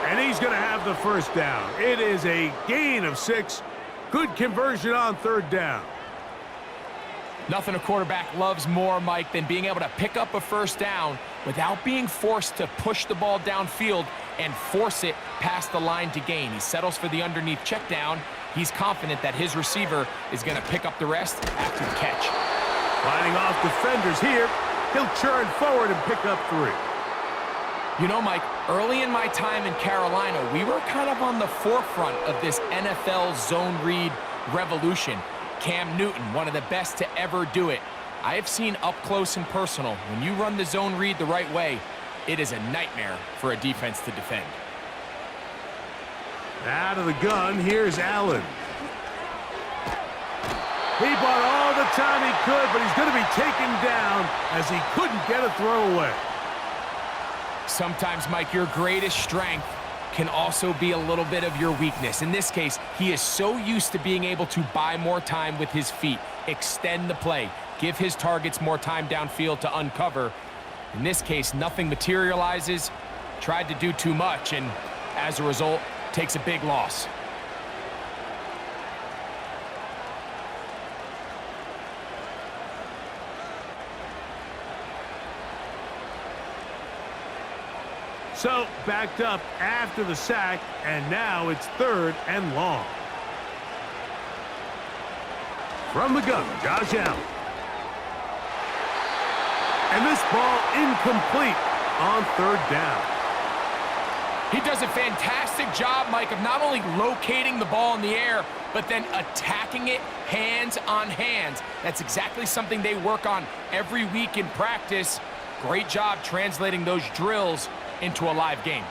Speaker 2: And he's going to have the first down. It is a gain of 6. Good conversion on 3rd down.
Speaker 3: Nothing a quarterback loves more, Mike, than being able to pick up a first down without being forced to push the ball downfield and force it past the line to gain. He settles for the underneath check down. He's confident that his receiver is going to pick up the rest after the catch.
Speaker 2: Fighting off defenders here. He'll churn forward and pick up 3.
Speaker 3: You know, Mike, early in my time in Carolina, we were kind of on the forefront of this NFL zone read revolution. Cam Newton, one of the best to ever do it. I have seen up close and personal, when you run the zone read the right way, it is a nightmare for a defense to defend.
Speaker 2: Out of the gun, here's Allen. He bought all the time he could, but he's going to be taken down as he couldn't get a throw away.
Speaker 3: Sometimes, Mike, your greatest strength can also be a little bit of your weakness. In this case, he is so used to being able to buy more time with his feet, extend the play, give his targets more time downfield to uncover. In this case, nothing materializes, tried to do too much, and as a result, takes a big loss.
Speaker 2: So, backed up after the sack, and now it's 3rd and long. From the gun, Josh Allen. And this ball incomplete on 3rd down.
Speaker 3: He does a fantastic job, Mike, of not only locating the ball in the air, but then attacking it hands on hands. That's exactly something they work on every week in practice. Great job translating those drills into a live game.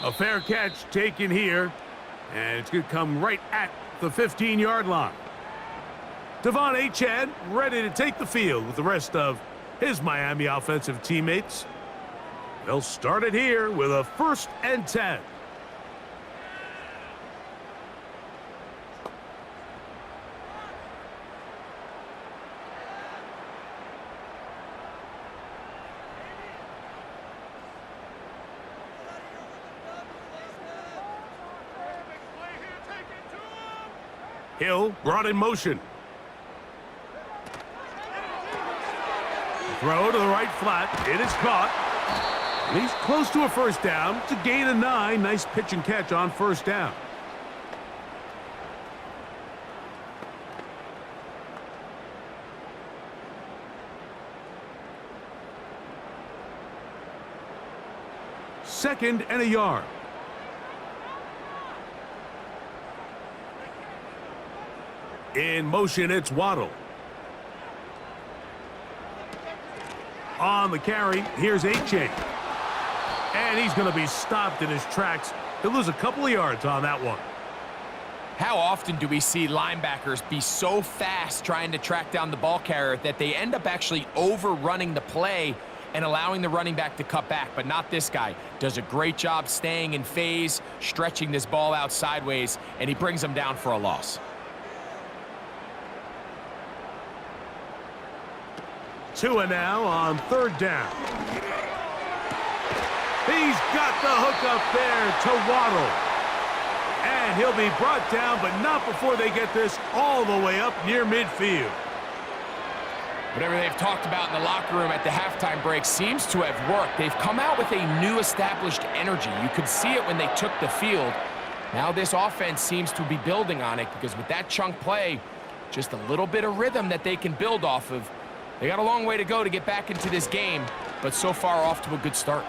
Speaker 2: A fair catch taken here, and it's going to come right at the 15-yard line. Devon Achane ready to take the field with the rest of his Miami offensive teammates. They'll start it here with a 1st and 10. Hill brought in motion. Throw to the right flat. It is caught. And he's close to a first down. It's a gain of 9. Nice pitch and catch on 1st down. Second and a yard. In motion, it's Waddle. On the carry, here's Achane. And he's going to be stopped in his tracks. He'll lose a couple of yards on that one.
Speaker 3: How often do we see linebackers be so fast trying to track down the ball carrier that they end up actually overrunning the play and allowing the running back to cut back? But not this guy. Does a great job staying in phase, stretching this ball out sideways, and he brings them down for a loss.
Speaker 2: Tua now on 3rd down. He's got the hook up there to Waddle. And he'll be brought down, but not before they get this all the way up near midfield.
Speaker 3: Whatever they've talked about in the locker room at the halftime break seems to have worked. They've come out with a new established energy. You could see it when they took the field. Now this offense seems to be building on it because with that chunk play, just a little bit of rhythm that they can build off of. They got a long way to go to get back into this game, but so far off to a good start.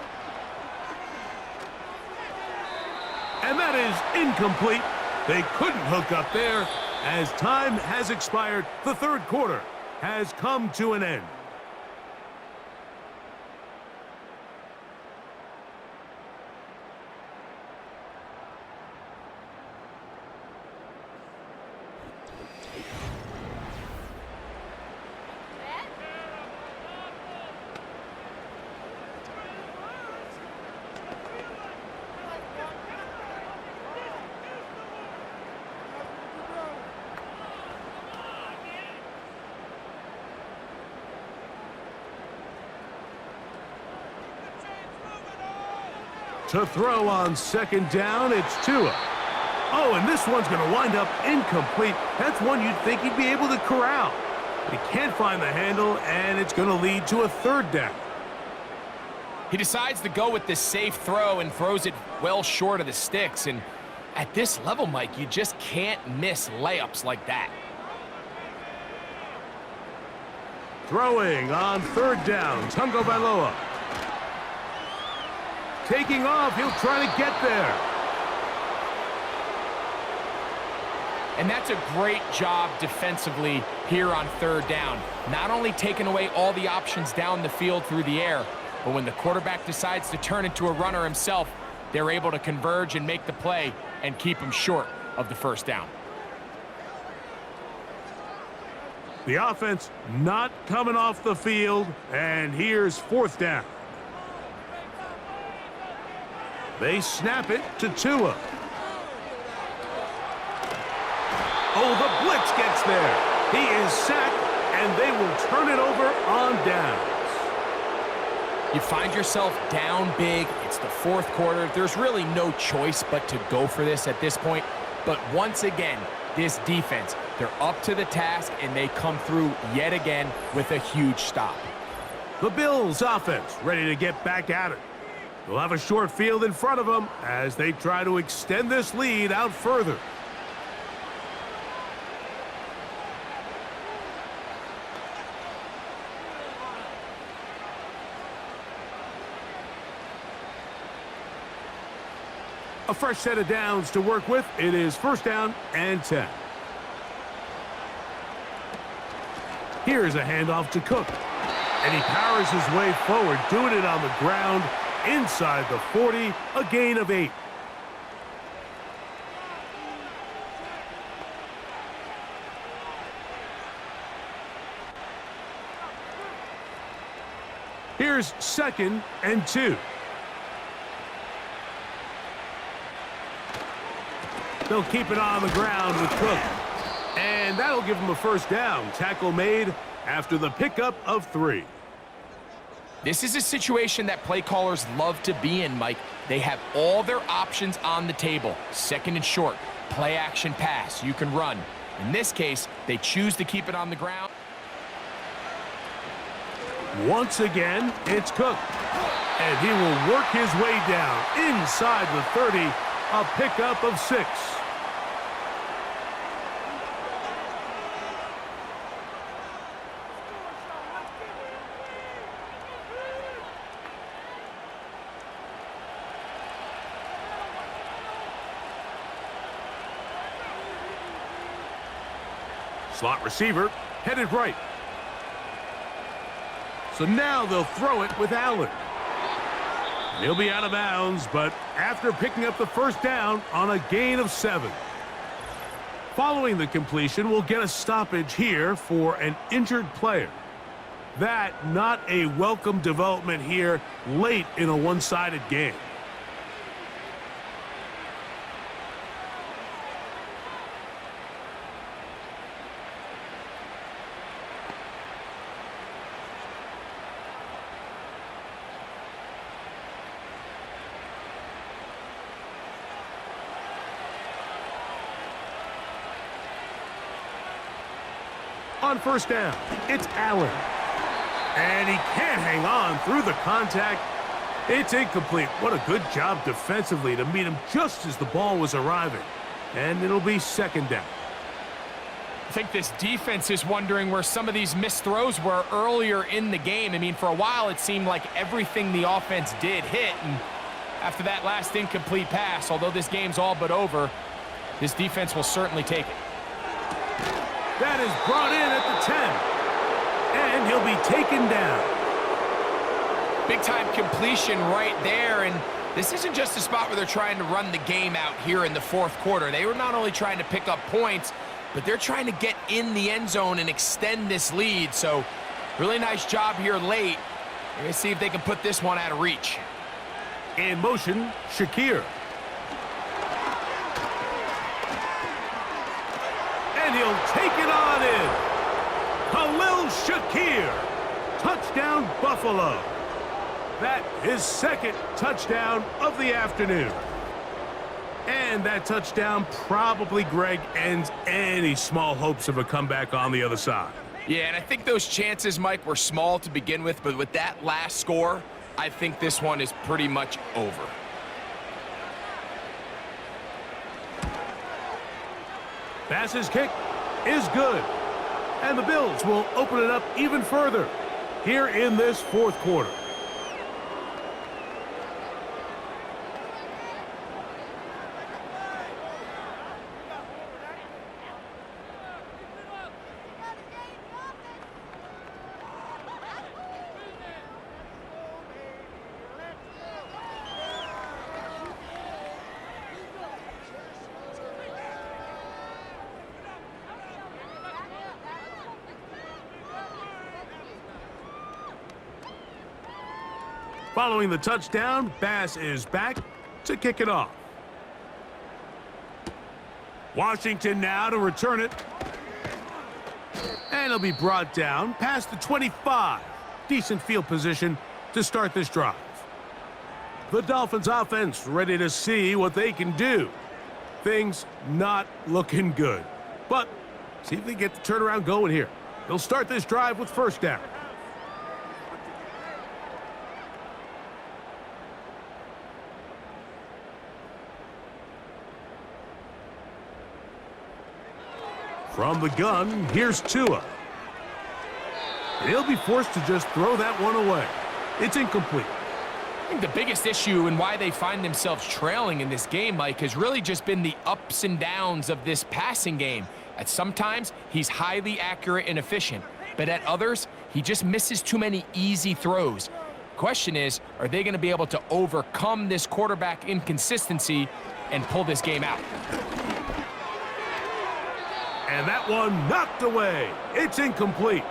Speaker 2: And that is incomplete. They couldn't hook up there. As time has expired, the 3rd quarter has come to an end. To throw on 2nd down, it's Tua. Oh, and this one's going to wind up incomplete. That's one you'd think he'd be able to corral. But he can't find the handle, and it's going to lead to a 3rd down.
Speaker 3: He decides to go with this safe throw and throws it well short of the sticks. And at this level, Mike, you just can't miss layups like that.
Speaker 2: Throwing on 3rd down, Tungo Bailoa. Taking off, he'll try to get there.
Speaker 3: And that's a great job defensively here on 3rd down. Not only taking away all the options down the field through the air, but when the quarterback decides to turn into a runner himself, they're able to converge and make the play and keep him short of the 1st down.
Speaker 2: The offense not coming off the field, and here's 4th down. They snap it to Tua. Oh, the blitz gets there. He is sacked, and they will turn it over on downs.
Speaker 3: You find yourself down big. It's the 4th quarter. There's really no choice but to go for this at this point. But once again, this defense, they're up to the task, and they come through yet again with a huge stop.
Speaker 2: The Bills offense ready to get back at it. They'll have a short field in front of them as they try to extend this lead out further. A fresh set of downs to work with. It is 1st down and 10. Here's a handoff to Cook. And he powers his way forward, doing it on the ground inside the 40, a gain of 8. Here's 2nd and 2. They'll keep it on the ground with Cook. And that'll give him a 1st down. Tackle made after the pickup of 3.
Speaker 3: This is a situation that play callers love to be in, Mike. They have all their options on the table. 2nd and short, play action pass, you can run. In this case, they choose to keep it on the ground.
Speaker 2: Once again, it's Cook. And he will work his way down inside the 30, a pickup of 6. Slot receiver headed right. So now they'll throw it with Allen. He'll be out of bounds, but after picking up the 1st down on a gain of 7. Following the completion, we'll get a stoppage here for an injured player. That not a welcome development here late in a one-sided game. On first down, it's Allen. And he can't hang on through the contact. It's incomplete. What a good job defensively to meet him just as the ball was arriving. And it'll be second down.
Speaker 3: I think this defense is wondering where some of these missed throws were earlier in the game. I mean, for a while, it seemed like everything the offense did hit. And after that last incomplete pass, although this game's all but over, this defense will certainly take it.
Speaker 2: That is brought in at the 10. And he'll be taken down.
Speaker 3: Big-time completion right there. And this isn't just a spot where they're trying to run the game out here in the fourth quarter. They were not only trying to pick up points, but they're trying to get in the end zone and extend this lead. So really nice job here late. We're going to see if they can put this one out of reach.
Speaker 2: In motion, Shakir. And he'll take it on in. Khalil Shakir. Touchdown, Buffalo. That is second touchdown of the afternoon. And that touchdown probably, Greg, ends any small hopes of a comeback on the other side.
Speaker 3: Yeah, and I think those chances, Mike, were small to begin with, but with that last score, I think this one is pretty much over.
Speaker 2: Pass's kick is good. And the Bills will open it up even further here in this fourth quarter. Following the touchdown, Bass is back to kick it off. Washington now to return it. And it'll be brought down past the 25. Decent field position to start this drive. The Dolphins offense ready to see what they can do. Things not looking good. But see if they get the turnaround going here. They'll start this drive with first down. From the gun, here's Tua. He'll be forced to just throw that one away. It's incomplete.
Speaker 3: I think the biggest issue and why they find themselves trailing in this game, Mike, has really just been the ups and downs of this passing game. At sometimes, he's highly accurate and efficient, but at others, he just misses too many easy throws. The question is, are they going to be able to overcome this quarterback inconsistency and pull this game out?
Speaker 2: And that one knocked away. It's incomplete.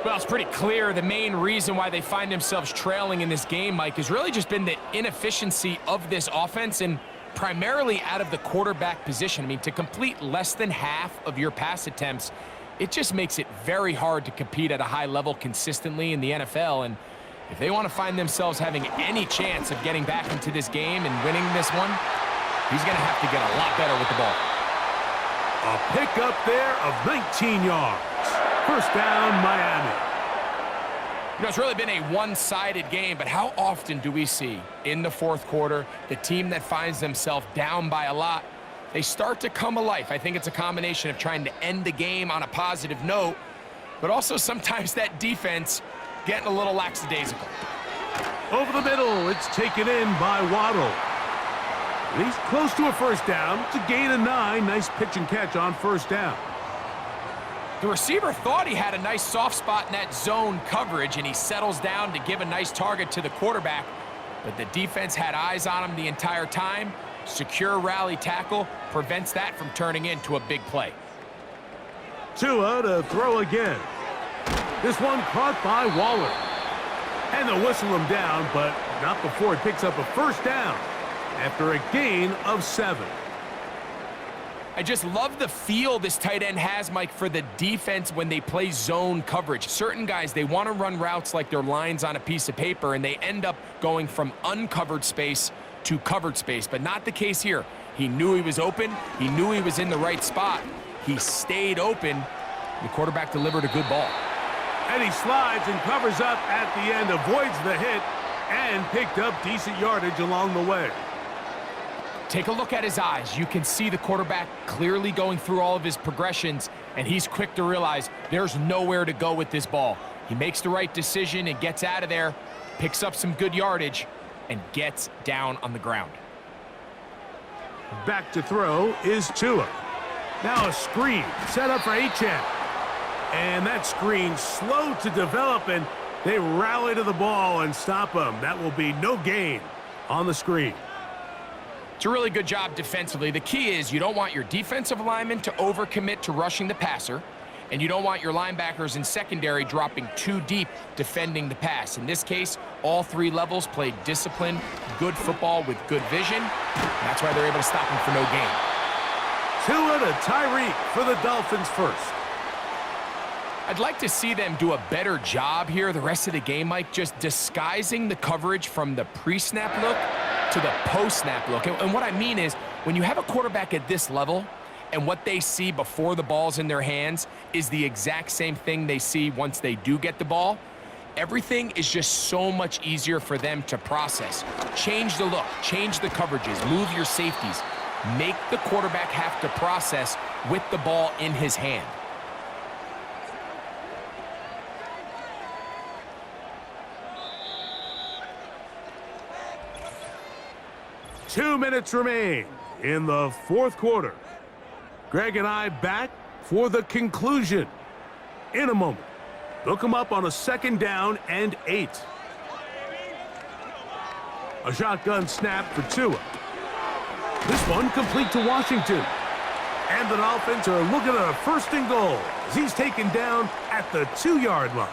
Speaker 3: Well, it's pretty clear the main reason why they find themselves trailing in this game, Mike, has really just been the inefficiency of this offense and primarily out of the quarterback position. I mean, to complete less than half of your pass attempts, it just makes it very hard to compete at a high level consistently in the NFL. And if they want to find themselves having any chance of getting back into this game and winning this one, he's going to have to get a lot better with the ball.
Speaker 2: A pickup there of 19 yards. First down, Miami.
Speaker 3: You know, it's really been a one-sided game, but how often do we see in the fourth quarter the team that finds themselves down by a lot, they start to come alive? I think it's a combination of trying to end the game on a positive note, but also sometimes that defense getting a little lackadaisical.
Speaker 2: Over the middle, it's taken in by Waddle. He's close to a first down. It's a gain of 9. Nice pitch and catch on first down.
Speaker 3: The receiver thought he had a nice soft spot in that zone coverage, and he settles down to give a nice target to the quarterback. But the defense had eyes on him the entire time. Secure rally tackle prevents that from turning into a big play.
Speaker 2: Tua to throw again. This one caught by Waller. And they'll whistle him down, but not before he picks up a first down after a gain of 7.
Speaker 3: I just love the feel this tight end has, Mike, for the defense when they play zone coverage. Certain guys, they want to run routes like they're lines on a piece of paper, and they end up going from uncovered space to covered space, but not the case here. He knew he was open. He knew he was in the right spot. He stayed open, The quarterback delivered a good ball.
Speaker 2: And he slides and covers up at the end, avoids the hit, and picked up decent yardage along the way.
Speaker 3: Take a look at his eyes. You can see the quarterback clearly going through all of his progressions, and he's quick to realize there's nowhere to go with this ball. He makes the right decision and gets out of there, picks up some good yardage, and gets down on the ground.
Speaker 2: Back to throw is Tua. Now a screen set up for Achane. And that screen slow to develop, and they rally to the ball and stop him. That will be no gain on the screen.
Speaker 3: It's a really good job defensively. The key is you don't want your defensive linemen to overcommit to rushing the passer, and you don't want your linebackers in secondary dropping too deep defending the pass. In this case, all three levels played disciplined, good football with good vision. That's why they're able to stop him for no gain.
Speaker 2: Tua to Tyreek for the Dolphins first.
Speaker 3: I'd like to see them do a better job here the rest of the game, Mike, just disguising the coverage from the pre-snap look to the post-snap look. And what I mean is, when you have a quarterback at this level and what they see before the ball's in their hands is the exact same thing they see once they do get the ball, everything is just so much easier for them to process. Change the look, change the coverages, move your safeties. Make the quarterback have to process with the ball in his hand.
Speaker 2: Two minutes remain in the fourth quarter. Greg and I back for the conclusion in a moment. Look him up on a 2nd down and 8. A shotgun snap for Tua. This one complete to Washington. And the Dolphins are looking at a 1st and goal as he's taken down at the 2-yard line.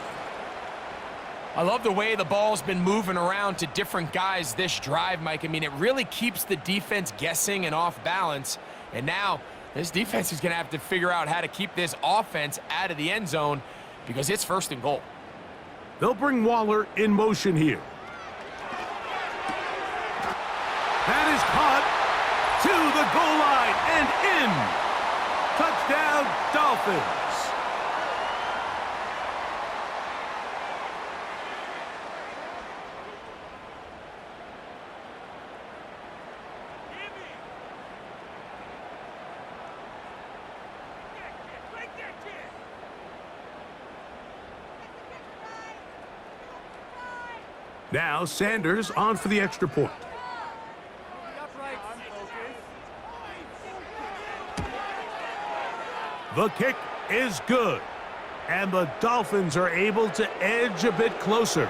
Speaker 3: I love the way the ball's been moving around to different guys this drive, Mike. I mean, it really keeps the defense guessing and off balance. And now this defense is going to have to figure out how to keep this offense out of the end zone because it's 1st and goal.
Speaker 2: They'll bring Waller in motion here. That is caught to the goal line and in. Touchdown, Dolphins. Now Sanders on for the extra point. The kick is good, and the Dolphins are able to edge a bit closer.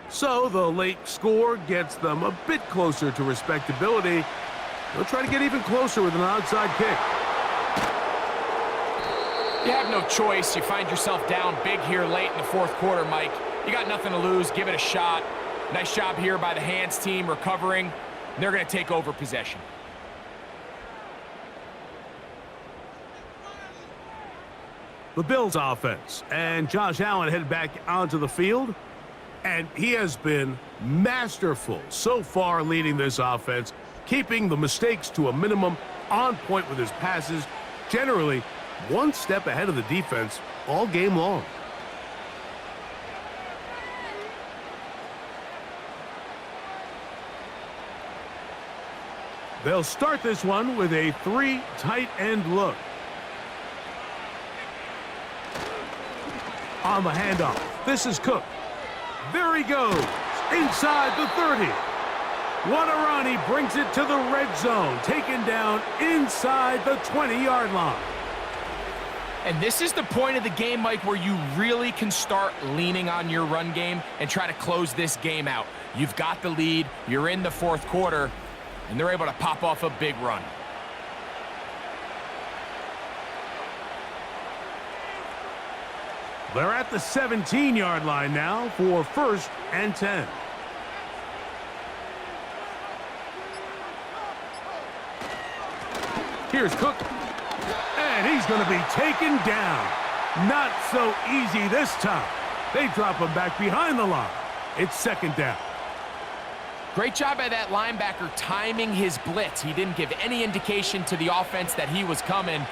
Speaker 2: So the late score gets them a bit closer to respectability. They'll try to get even closer with an onside kick.
Speaker 3: You have no choice. You find yourself down big here late in the 4th quarter, Mike. You got nothing to lose. Give it a shot. Nice job here by the hands team recovering. They're going to take over possession.
Speaker 2: The Bills offense, and Josh Allen headed back onto the field. And he has been masterful so far leading this offense, keeping the mistakes to a minimum, on point with his passes, generally one step ahead of the defense all game long. They'll start this one with a 3 tight end look. On the handoff, this is Cook. There he goes, inside the 30. What a run, he brings it to the red zone, taken down inside the 20-yard line.
Speaker 3: And this is the point of the game, Mike, where you really can start leaning on your run game and try to close this game out. You've got the lead, you're in the 4th quarter, and they're able to pop off a big run.
Speaker 2: They're at the 17-yard line now for 1st and 10. Here's Cook. And he's going to be taken down. Not so easy this time. They drop him back behind the line. It's second down.
Speaker 3: Great job by that linebacker timing his blitz. He didn't give any indication to the offense that he was coming,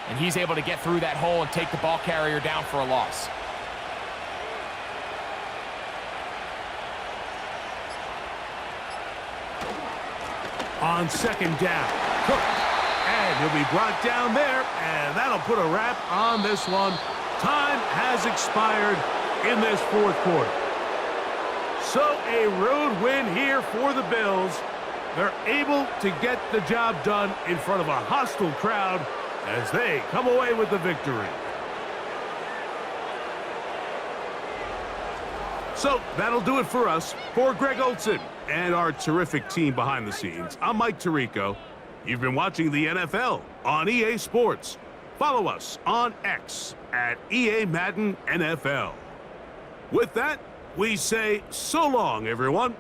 Speaker 3: and he's able to get through that hole and take the ball carrier down for a loss.
Speaker 2: On second down, Cook. And he'll be brought down there, and that'll put a wrap on this one. Time has expired in this fourth quarter. So a road win here for the Bills. They're able to get the job done in front of a hostile crowd as they come away with the victory. So that'll do it for us. For Greg Olson and our terrific team behind the scenes, I'm Mike Tirico. You've been watching the NFL on EA Sports. Follow us on X at EA Madden NFL. With that, we say so long, everyone.